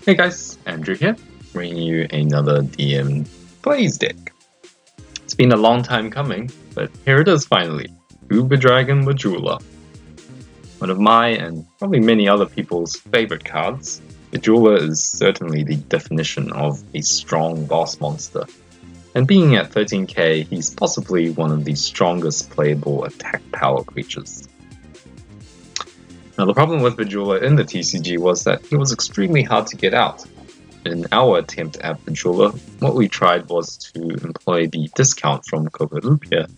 Hey guys, Andrew here, bringing you another DM Plays deck. It's been a long time coming, but here it is finally, UBERDRAGON Bajula. One of my and probably many other people's favorite cards, Bajula is certainly the definition of a strong boss monster. And being at 13k, he's possibly one of the strongest playable attack power creatures. Now the problem with Bajula in the TCG was that he was extremely hard to get out. In our attempt at Bajula, what we tried was to employ the discount from Kokolupia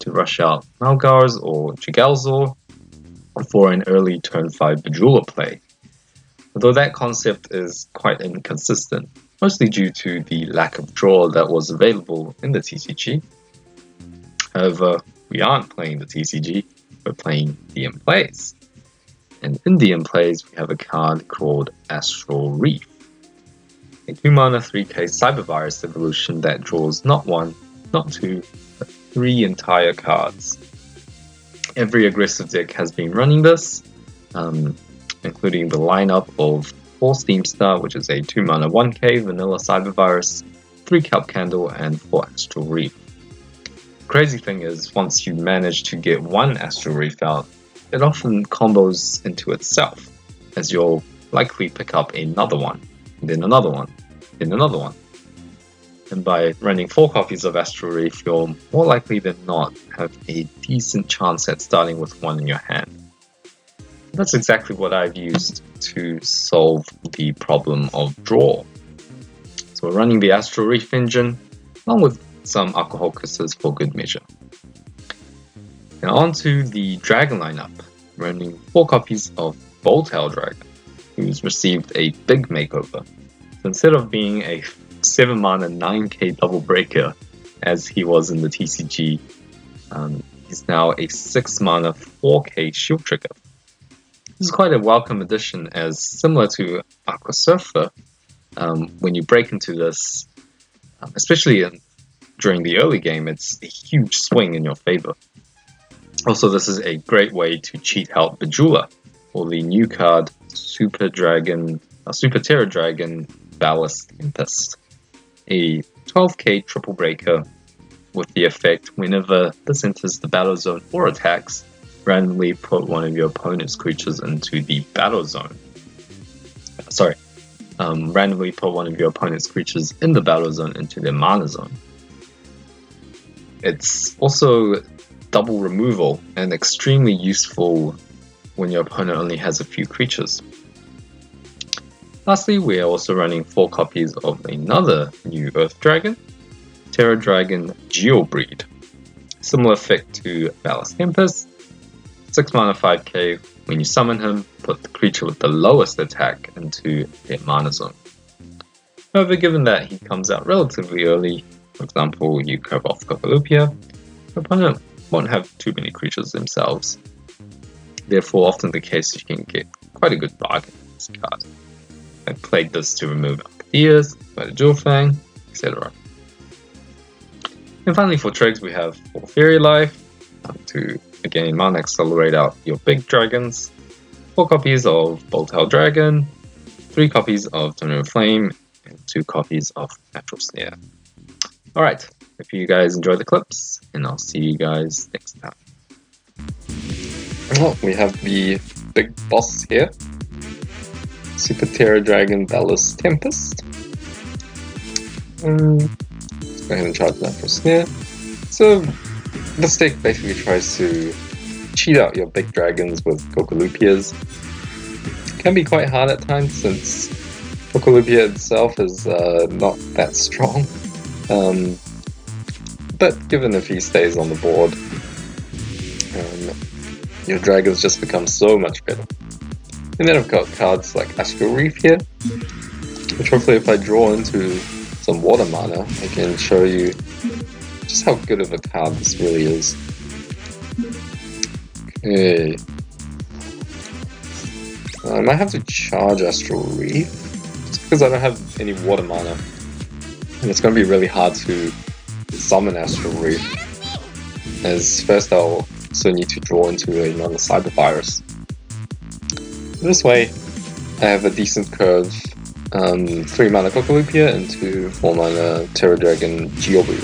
to rush out Malgars or Chigalzor for an early turn 5 Bajula play. Although that concept is quite inconsistent, mostly due to the lack of draw that was available in the TCG. However, we aren't playing the TCG, we're playing DM Plays. And in DM Plays, we have a card called Astral Reef, a 2-mana 3k Cybervirus evolution that draws not 1, not 2, but 3 entire cards. Every aggressive deck has been running this, including the lineup of 4 Steam Star, which is a 2-mana 1k Vanilla Cybervirus, 3 Kelp Candle, and 4 Astral Reef. The crazy thing is, once you manage to get one Astral Reef out, it often combos into itself, as you'll likely pick up another one, then another one, then another one. And by running 4 copies of Astral Reef, you'll more likely than not have a decent chance at starting with one in your hand. That's exactly what I've used to solve the problem of draw. So we're running the Astral Reef engine, along with some alcohol crystals for good measure. Now onto the Dragon lineup, running 4 copies of Boltail Dragon, who's received a big makeover. So instead of being a 7-mana 9k double breaker, as he was in the TCG, he's now a 6-mana 4k shield trigger. This is quite a welcome addition, as similar to Aqua Surfer, when you break into this, especially during the early game, it's a huge swing in your favor. Also, this is a great way to cheat out Bajula, or the new card Super Terra Dragon Ballast Tempest, a 12k triple breaker with the effect whenever this enters the battle zone or attacks, randomly put one of your opponent's creatures into the battle zone. Randomly put one of your opponent's creatures in the battle zone into their mana zone. It's also double removal and extremely useful when your opponent only has a few creatures. Lastly, we are also running 4 copies of another new Earth Dragon, Terra Dragon Geobreed. Similar effect to Ballast Tempest, 6 mana 5k, when you summon him, put the creature with the lowest attack into their mana zone. However, given that he comes out relatively early, for example, you curve off Kokolupia, your opponent won't have too many creatures themselves. Therefore, often the case you can get quite a good bargain in this card. I played this to remove Alcadeas, Spider Jewelfang, etc. And finally for trigs, we have 4 Fairy Life, to again mana accelerate out your big dragons, 4 copies of Boltail Dragon, 3 copies of Tornado Flame, and 2 copies of Natural Snare. Alright, hope you guys enjoy the clips, and I'll see you guys next time. Well, we have the big boss here, Super Terra Dragon Ballast Tempest. Let's go ahead and charge that for Snare. So, this deck basically tries to cheat out your big dragons with Kokollupias. It can be quite hard at times since Kokollupia itself is not that strong. But given if he stays on the board, your dragons just become so much better. And then I've got cards like Astral Reef here, which hopefully if I draw into some water mana, I can show you just how good of a card this really is. Okay. I might have to charge Astral Reef, just because I don't have any water mana. And it's going to be really hard to summon Astral Reef, as first I'll also need to draw into another Cybervirus. This way, I have a decent curve 3 mana Kokolupia into 4 mana Terra Dragon Gyobu.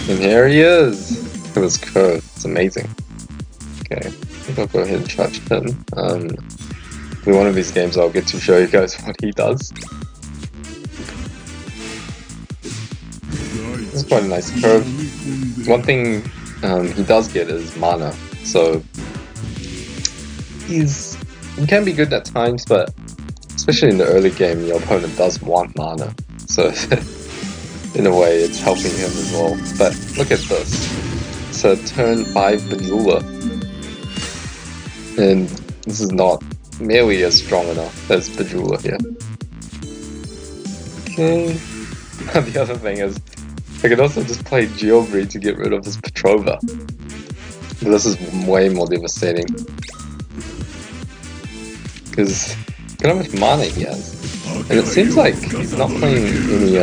And here he is! Look at this curve, it's amazing. Okay, I think I'll go ahead and charge him. In one of these games I'll get to show you guys what he does. It's quite a nice curve. One thing he does get is mana, so he can be good at times, but especially in the early game your opponent does want mana, so in a way it's helping him as well. But look at this, it's a turn 5 Bajula, and this is not nearly as strong enough as Bajula here. Okay, the other thing is I could also just play Geobri to get rid of his Petrova. But this is way more devastating. Because look how much mana he has. And it seems like he's not playing any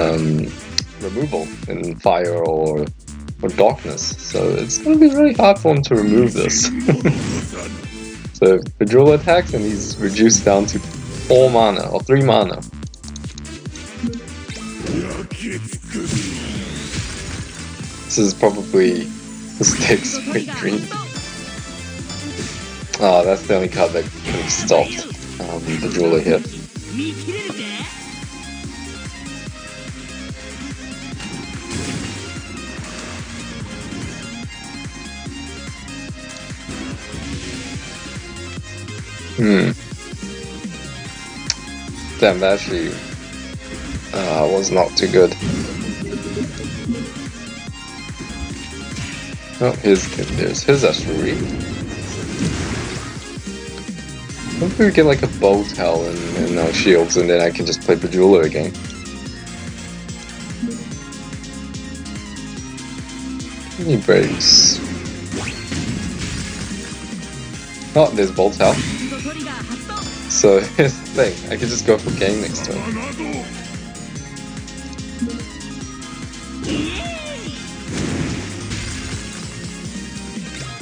removal in fire or darkness. So it's going to be really hard for him to remove this. So Bajula attacks and he's reduced down to 4 mana or 3 mana. This is probably the Stick's sweet dream. Ah, that's the only card that could have stopped Bajula here. Damn, that actually was not too good. Oh, there's his Astral Reef. Hopefully we get like a bow tail and shields, and then I can just play Bajula again. Any breaks? Oh, there's bow tail. So here's the thing, I can just go for game next turn.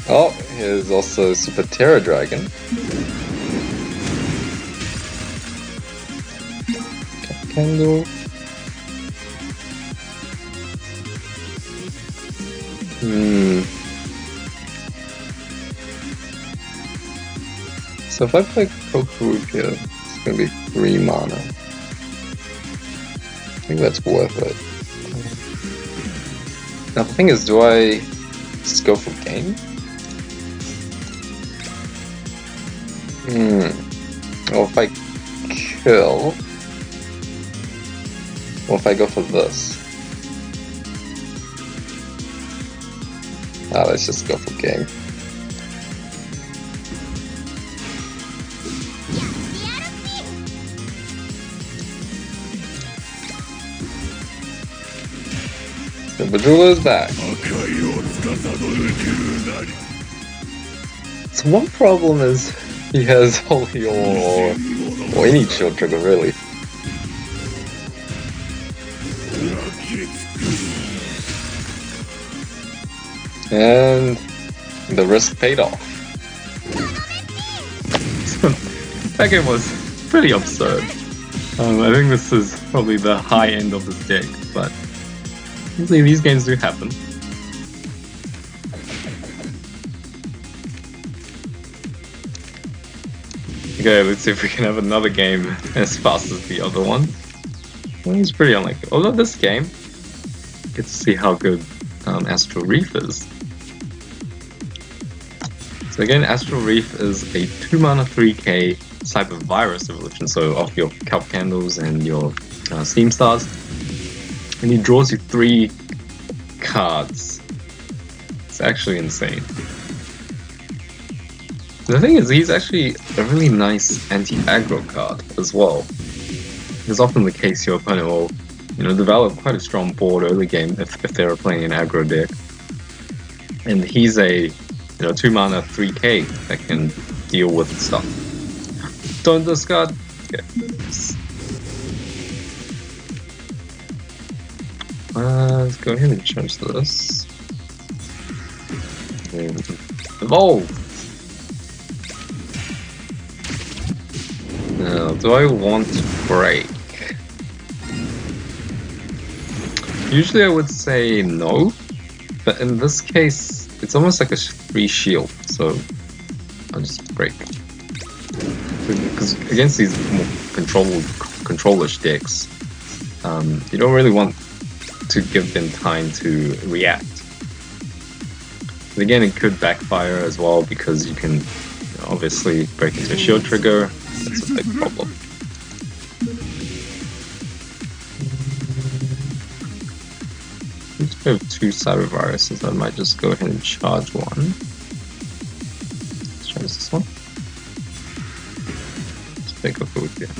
Oh, here's also Super Terra Dragon. Candle. So if I play Kokolupia, it's gonna be 3 mana. I think that's worth it. Now the thing is, do I just go for game? Or if I kill, or if I go for this. Let's just go for game. So Bajula is back. So one problem is he has Holy or any shield trigger really. And the risk paid off. That game was pretty absurd. I think this is probably the high end of this deck, but usually these games do happen. Okay, let's see if we can have another game as fast as the other one. Well, it's pretty unlikely. Although this game, get to see how good Astral Reef is. So again, Astral Reef is a 2 mana 3k Cyber Virus evolution, so off your Kelp Candles and your Steam Stars. And he draws you 3 cards. It's actually insane. The thing is, he's actually a really nice anti-aggro card as well. It's often the case your opponent will, develop quite a strong board early game if they're playing an aggro deck. And he's a 2 mana 3k that can deal with stuff. Don't discard. Okay. Let's go ahead and change this. And evolve. do I want to break? Usually I would say no, but in this case, it's almost like a free shield, so I'll just break. Because against these more control-ish decks, you don't really want to give them time to react. But again, it could backfire as well because you can obviously break into a shield trigger. That's a big problem. Let's go 2 cyber viruses. I might just go ahead and charge one. Let's try this one. Let's take a food here.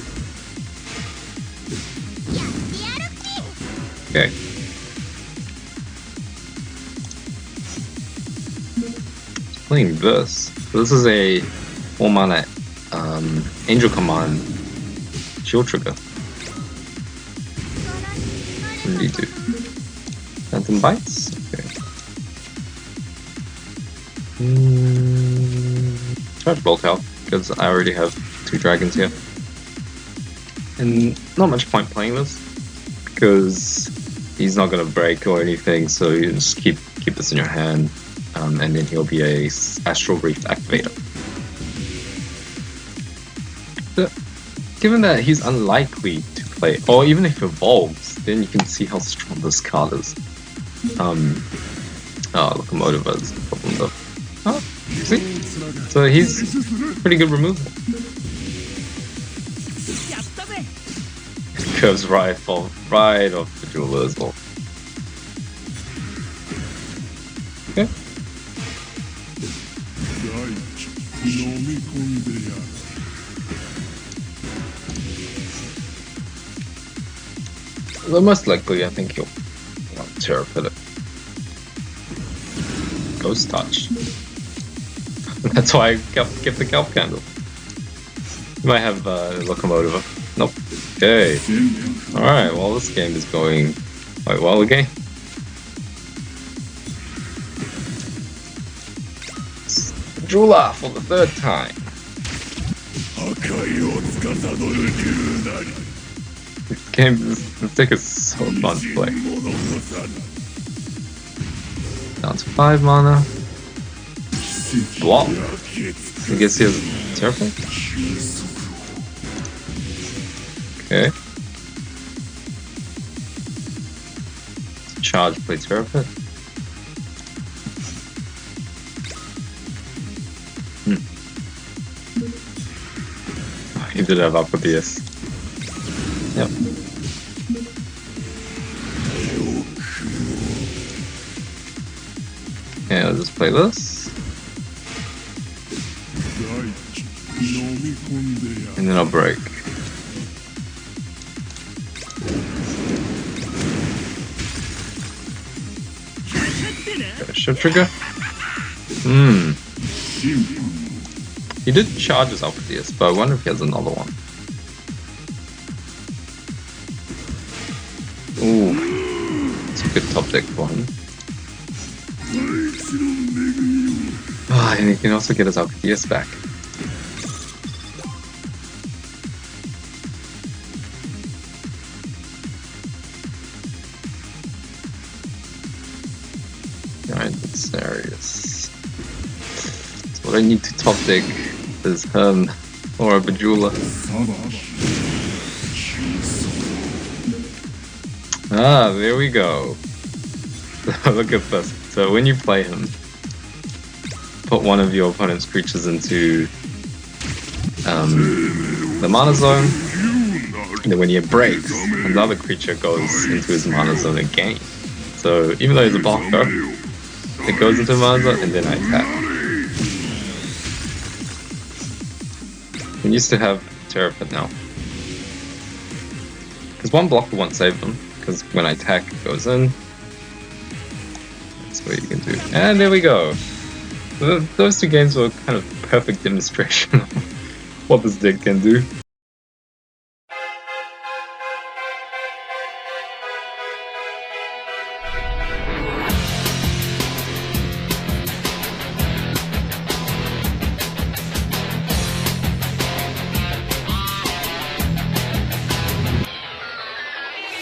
Okay. Playing this. This is a 4 mana Angel Command shield trigger. What do you do? Phantom Bites? Okay. Charge Bolt out, because I already have 2 dragons here. And not much point playing this, because he's not going to break or anything, so you just keep this in your hand, and then he'll be a Astral Reef activator. But given that he's unlikely to play, or even if he evolves, then you can see how strong this card is. Locomotive is the problem though. Oh, see? So he's pretty good removal. Curves right off Bajula as well. Okay. Well, most likely, I think he'll want to Terrapit it. Ghost Touch. That's why I kept the Kelp Candle. You might have Locomotive. Nope. Okay. Alright, well, this game is going quite well again. Bajula for the 3rd time. This deck is so fun to play. Down to 5 mana. Block. I guess he has Terrapit. Okay. Charge, play Terrapit. He did have Aqua DS. Yep. Okay, I'll just play this. And then I'll break. Got a shield trigger. He did charge his Alpha DS, but I wonder if he has another one. Ooh, it's a good top deck for him. And he can also get his Alpha DS back. Alright, that's serious. So what I need to top deck is him or a Bajula. Ah, there we go. Look at this. So when you play him, put one of your opponent's creatures into the mana zone, and then when he breaks, another creature goes into his mana zone again. So even though he's a blocker, it goes into mana zone and then I attack. We used to have Terrapit now. Because one blocker won't save them, because when I attack it goes in. That's what you can do. And there we go. Those 2 games were kind of perfect demonstration of what this deck can do.